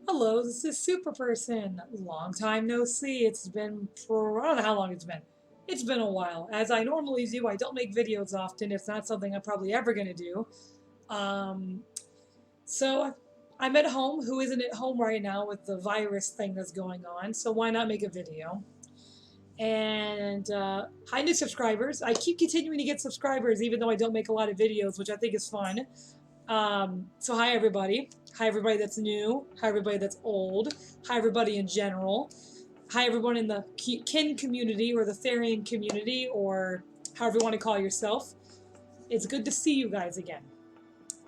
Hello, this is Super Person. Long time no see. It's been for, I don't know how long it's been. It's been a while. As I normally do, I don't make videos often. It's not something I'm probably ever going to do. Um, so I'm at home. Who isn't at home right now with the virus thing that's going on? So why not make a video? And hi, new subscribers. I keep continuing to get subscribers even though I don't make a lot of videos, which I think is fun. So hi everybody. Hi everybody that's new. Hi everybody that's old. Hi everybody in general. Hi everyone in the kin community or the Therian community or however you want to call yourself. It's good to see you guys again.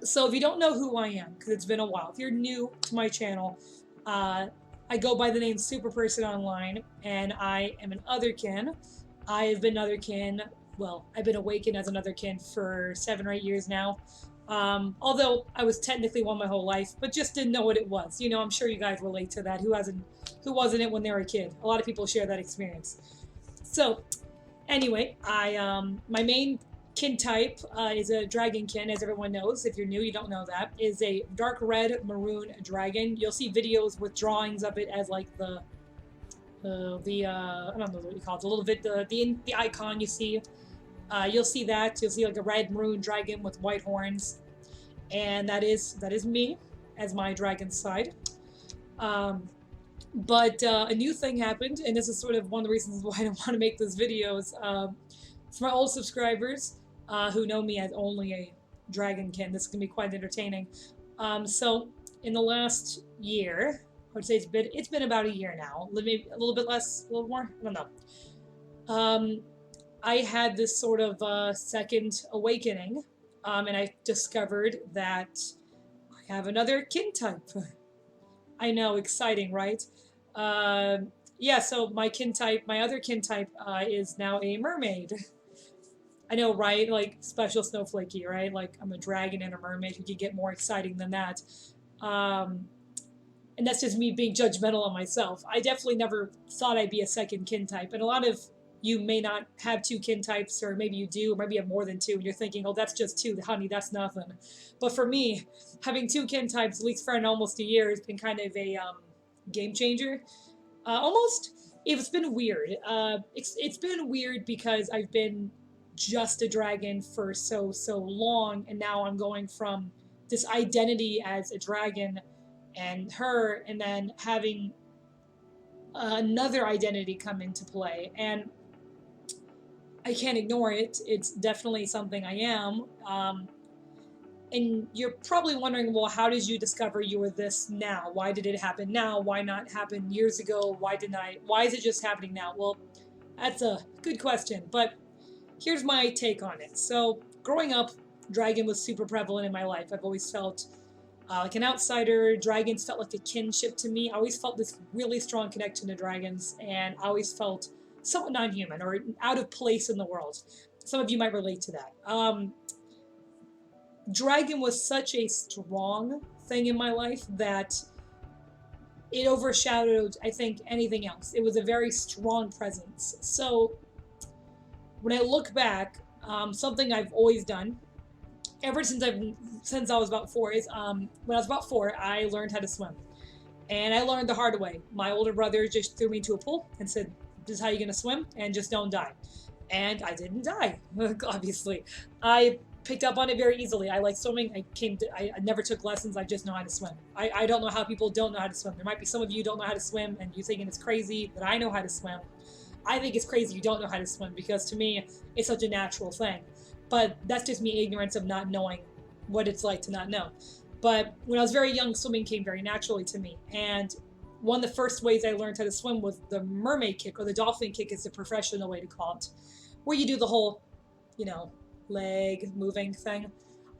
So if you don't know who I am, because it's been a while, if you're new to my channel, I go by the name Super Person Online, and I am an otherkin. I have been otherkin. Well, I've been awakened as an otherkin for 7 or 8 years now. Although I was technically one my whole life, but just didn't know what it was. You know, I'm sure you guys relate to that. Who wasn't it when they were a kid? A lot of people share that experience. So, anyway, my main kin type is a dragonkin, as everyone knows. If you're new, you don't know that. Is a dark red maroon dragon. You'll see videos with drawings of it as like I don't know what you call it, the little bit the icon you see. You'll see that. You'll see like a red maroon dragon with white horns, and that is me as my dragon side. Um, but a new thing happened, and this is sort of one of the reasons why I don't want to make those videos. For my old subscribers who know me as only a dragonkin, this can be quite entertaining. So in the last year, I would say it's been about a year now, maybe a little bit less, a little more. I don't know. I had this sort of second awakening, and I discovered that I have another kin type. I know, exciting, right? Uh, yeah, so my other kin type, is now a mermaid. I know, right? Like special snowflakey, right? Like I'm a dragon and a mermaid. Who could get more exciting than that? Um, and that's just me being judgmental on myself. I definitely never thought I'd be a second kin type, and a lot of you may not have two kin types, or maybe you do, or maybe you have more than two, and you're thinking, oh, that's just two, honey, that's nothing. But for me, having two kin types, at least for almost a year, has been kind of a game changer. Almost, it's been weird. It's been weird because I've been just a dragon for so long, and now I'm going from this identity as a dragon and her, and then having another identity come into play, and I can't ignore it. It's definitely something I am. And you're probably wondering, well, how did you discover you were this now? Why did it happen now? Why not happen years ago? Why is it just happening now? Well, that's a good question, but here's my take on it. So, growing up, dragon was super prevalent in my life. I've always felt like an outsider. Dragons felt like a kinship to me. I always felt this really strong connection to dragons, and I always felt somewhat non-human or out of place in the world. Some of you might relate to that. Dragon was such a strong thing in my life that it overshadowed, I think, anything else. It was a very strong presence. So when I look back, something I've always done ever since I was about four is when I was about four, I learned how to swim, and I learned the hard way. My older brother just threw me into a pool and said, "This is how you're gonna swim, and just don't die." And I didn't die, obviously. I picked up on it very easily. I like swimming. I never took lessons. I just know how to swim. I don't know how people don't know how to swim. There might be some of you who don't know how to swim, and you thinking it's crazy that I know how to swim. I think it's crazy you don't know how to swim, because to me, it's such a natural thing. But that's just me ignorance of not knowing what it's like to not know. But when I was very young, swimming came very naturally to me. And one of the first ways I learned how to swim was the mermaid kick, or the dolphin kick is the professional way to call it, where you do the whole, you know, leg moving thing.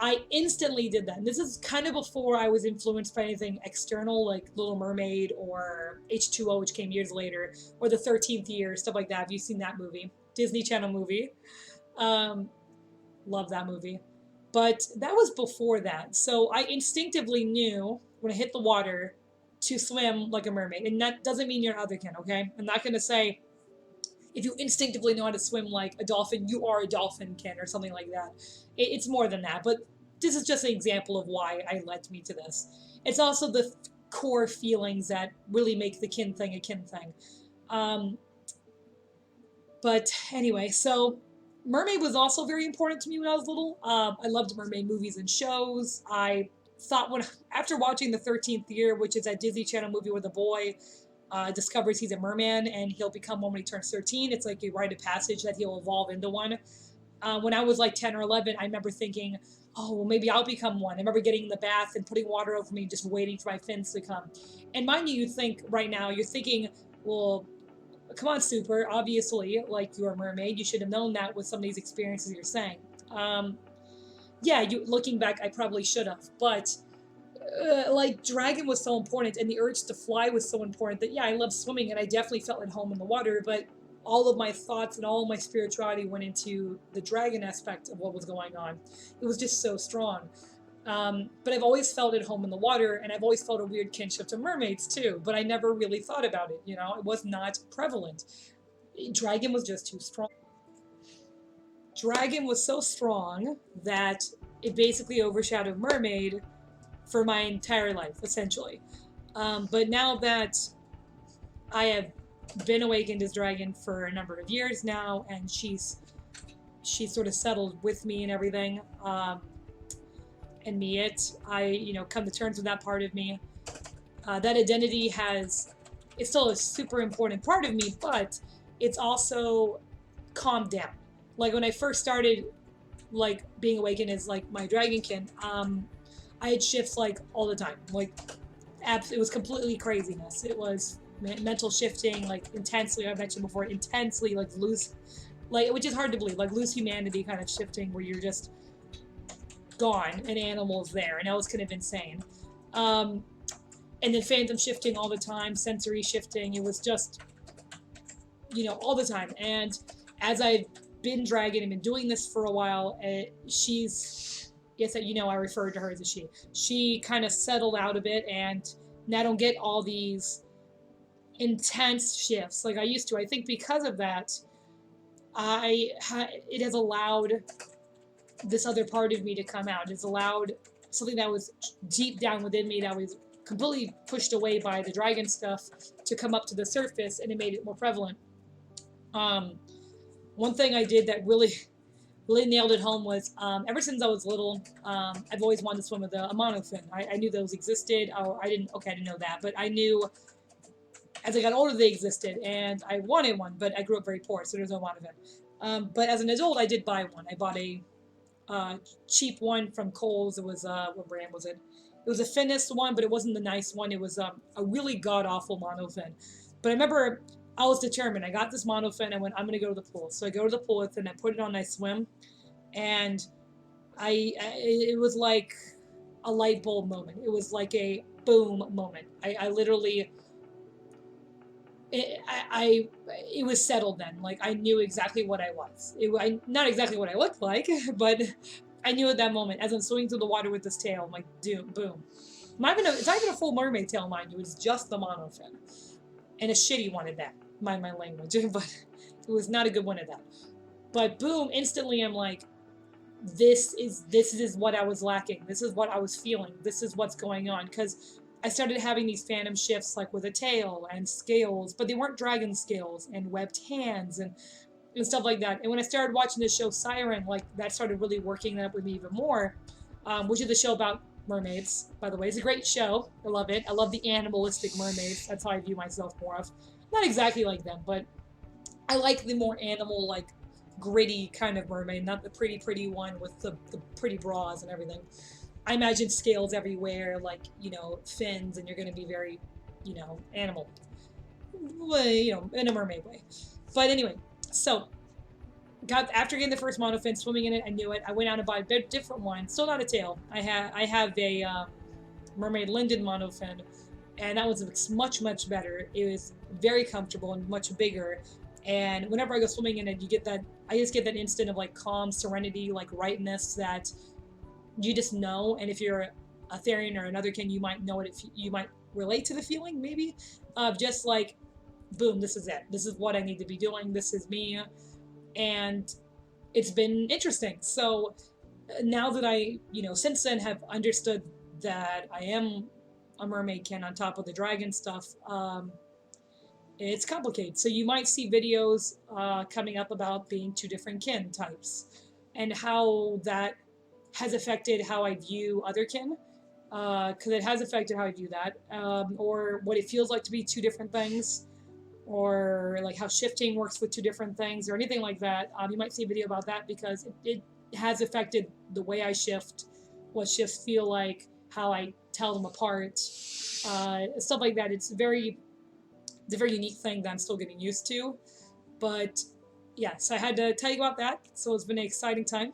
I instantly did that. And this is kind of before I was influenced by anything external like Little Mermaid or H2O, which came years later, or The 13th Year, stuff like that. Have you seen that movie? Disney Channel movie. Um, Love that movie. But that was before that. So I instinctively knew when I hit the water to swim like a mermaid. And that doesn't mean you're an otherkin, okay? I'm not going to say if you instinctively know how to swim like a dolphin, you are a dolphinkin or something like that. It's more than that. But this is just an example of why I led me to this. It's also the core feelings that really make the kin thing a kin thing. Um, but anyway, so Mermaid was also very important to me when I was little. I loved mermaid movies and shows. I thought when after watching the 13th Year, which is a Disney Channel movie where the boy discovers he's a merman and he'll become one when he turns 13. It's like a rite of passage that he'll evolve into one. When I was like 10 or 11, I remember thinking, oh, well, maybe I'll become one. I remember getting in the bath and putting water over me, just waiting for my fins to come. And mind you, you think right now, you're thinking, well, come on, Super, obviously, like you're a mermaid. You should have known that with some of these experiences you're saying. Um, yeah, looking back, I probably should have. But like dragon was so important and the urge to fly was so important that yeah, I love swimming and I definitely felt at home in the water, but all of my thoughts and all of my spirituality went into the dragon aspect of what was going on. It was just so strong. But I've always felt at home in the water, and I've always felt a weird kinship to mermaids too, but I never really thought about it, it was not prevalent. Dragon was just too strong. Dragon was so strong that it basically overshadowed mermaid for my entire life, essentially. But now that I have been awakened as dragon for a number of years now, and she's sort of settled with me and everything, and me I come to terms with that part of me. That identity it's still a super important part of me, but it's also calmed down. Like when I first started like being awakened as like my dragonkin, I had shifts like all the time. Like it was completely craziness. It was mental shifting, like intensely. I mentioned before, intensely like loose, like which is hard to believe, like loose humanity kind of shifting where you're just gone and animals there, and that was kind of insane. And then phantom shifting all the time, sensory shifting. It was just all the time. And as I've been dragon and been doing this for a while, she's yes, I referred to her as a she. She kind of settled out a bit, and now I don't get all these intense shifts like I used to. I think because of that, it has allowed this other part of me to come out. It's allowed something that was deep down within me that was completely pushed away by the dragon stuff to come up to the surface, and it made it more prevalent. One thing I did that really nailed it home was ever since I was little, I've always wanted to swim with a monofin. I knew those existed. Oh, I didn't know that, but I knew as I got older they existed, and I wanted one, but I grew up very poor, so there's no monofin. But as an adult, I did buy one. I bought a cheap one from Kohl's. It was what brand was it? It was a thinnest one, but it wasn't the nice one. It was a really god awful monofin. But I remember I was determined. I got this monofin. I went, I'm gonna go to the pool. So I go to the pool with it, and I put it on. And I swim, and it was like a light bulb moment. It was like a boom moment. I literally. It was settled then. Like I knew exactly what I was. Not exactly what I looked like, but I knew at that moment as I'm swimming through the water with this tail. I'm like, boom. It's not even a full mermaid tail, mind you. It's just the monofin, and a shitty one at that. Mind my language, but it was not a good one at that. But boom! Instantly, I'm like, this is what I was lacking. This is what I was feeling. This is what's going on because I started having these phantom shifts like with a tail and scales, but they weren't dragon scales and webbed hands and stuff like that. And when I started watching the show Siren, like that started really working that up with me even more, which is the show about mermaids, by the way. It's a great show. I love it. I love the animalistic mermaids. That's how I view myself more of. Not exactly like them, but I like the more animal, like gritty kind of mermaid, not the pretty one with the pretty bras and everything. I imagine scales everywhere, like, fins, and you're going to be very, animal. In a mermaid way. But anyway, so after getting the first monofin, swimming in it, I knew it. I went out and bought a different one, still not a tail. I have a mermaid linden monofin, and that was much better. It was very comfortable and much bigger. And whenever I go swimming in it, I just get that instant of like calm, serenity, like rightness that you just know. And if you're a Therian or another kin, you might know it. If you might relate to the feeling, maybe of just like, boom, this is it. This is what I need to be doing. This is me. And it's been interesting. So now that I, since then have understood that I am a mermaid kin on top of the dragon stuff, it's complicated. So you might see videos coming up about being two different kin types and how that has affected how I view other kin, because it has affected how I view that, or what it feels like to be two different things, or like how shifting works with two different things, or anything like that. You might see a video about that because it has affected the way I shift, what shifts feel like, how I tell them apart, stuff like that. It's a very unique thing that I'm still getting used to. But yes, I had to tell you about that. So it's been an exciting time.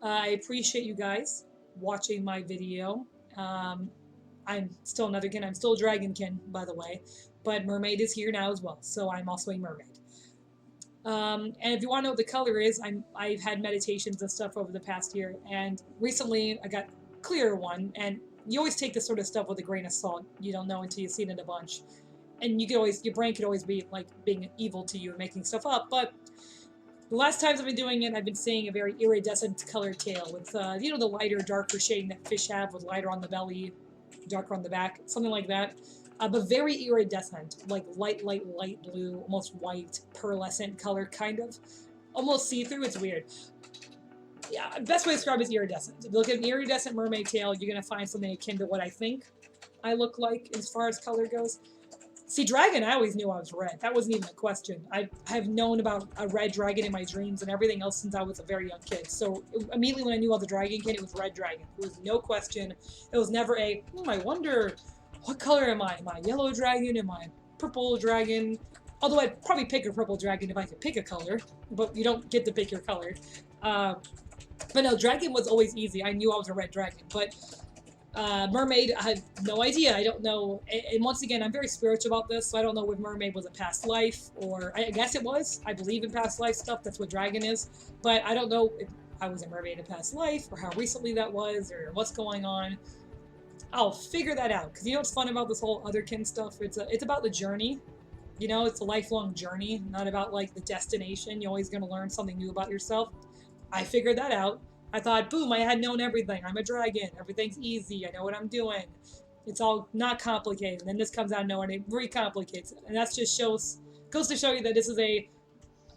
I appreciate you guys watching my video. I'm still another kin. I'm still a dragonkin, by the way, but mermaid is here now as well. So I'm also a mermaid. And if you want to know what the color is, I've had meditations and stuff over the past year, and recently I got clearer one. And you always take this sort of stuff with a grain of salt. You don't know until you see it in a bunch, and your brain could always be like being evil to you and making stuff up. But the last times I've been doing it, I've been seeing a very iridescent colored tail with, the lighter, darker shading that fish have, with lighter on the belly, darker on the back, something like that. But very iridescent, like light blue, almost white, pearlescent color, kind of. Almost see-through, it's weird. Yeah, best way to describe it is iridescent. If you look at an iridescent mermaid tail, you're going to find something akin to what I think I look like as far as color goes. See, dragon, I always knew I was red. That wasn't even a question. I've known about a red dragon in my dreams and everything else since I was a very young kid. So immediately when I knew about the dragon kin, it was red dragon. It was no question. It was never a, I wonder, what color am I? Am I a yellow dragon? Am I a purple dragon? Although I'd probably pick a purple dragon if I could pick a color, but you don't get to pick your color. But no, dragon was always easy. I knew I was a red dragon, but mermaid, I have no idea. I don't know. And once again, I'm very spiritual about this, so I don't know if mermaid was a past life, or I guess it was. I believe in past life stuff. That's what dragon is. But I don't know if I was a mermaid in a past life, or how recently that was, or what's going on. I'll figure that out. Because you know what's fun about this whole otherkin stuff? It's about the journey. You know, it's a lifelong journey, not about like the destination. You're always going to learn something new about yourself. I figured that out. I thought, boom, I had known everything. I'm a dragon. Everything's easy. I know what I'm doing. It's all not complicated. And then this comes out of nowhere and it recomplicates it. And that just goes to show you that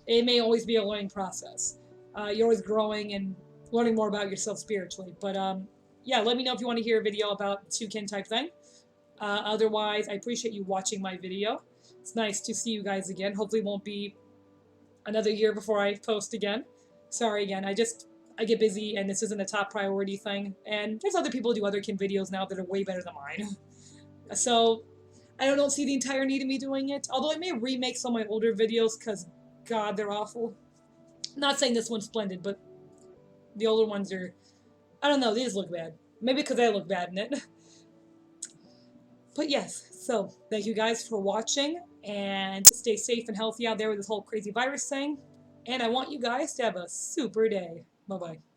it may always be a learning process. You're always growing and learning more about yourself spiritually. But yeah, let me know if you want to hear a video about two-kin type thing. Otherwise, I appreciate you watching my video. It's nice to see you guys again. Hopefully it won't be another year before I post again. Sorry again. I get busy and this isn't a top priority thing. And there's other people who do otherkin videos now that are way better than mine. So I don't see the entire need of me doing it. Although I may remake some of my older videos because, God, they're awful. Not saying this one's splendid, but the older ones are, I don't know, they just look bad. Maybe because I look bad in it. But yes, so thank you guys for watching, and stay safe and healthy out there with this whole crazy virus thing. And I want you guys to have a super day. Bye-bye.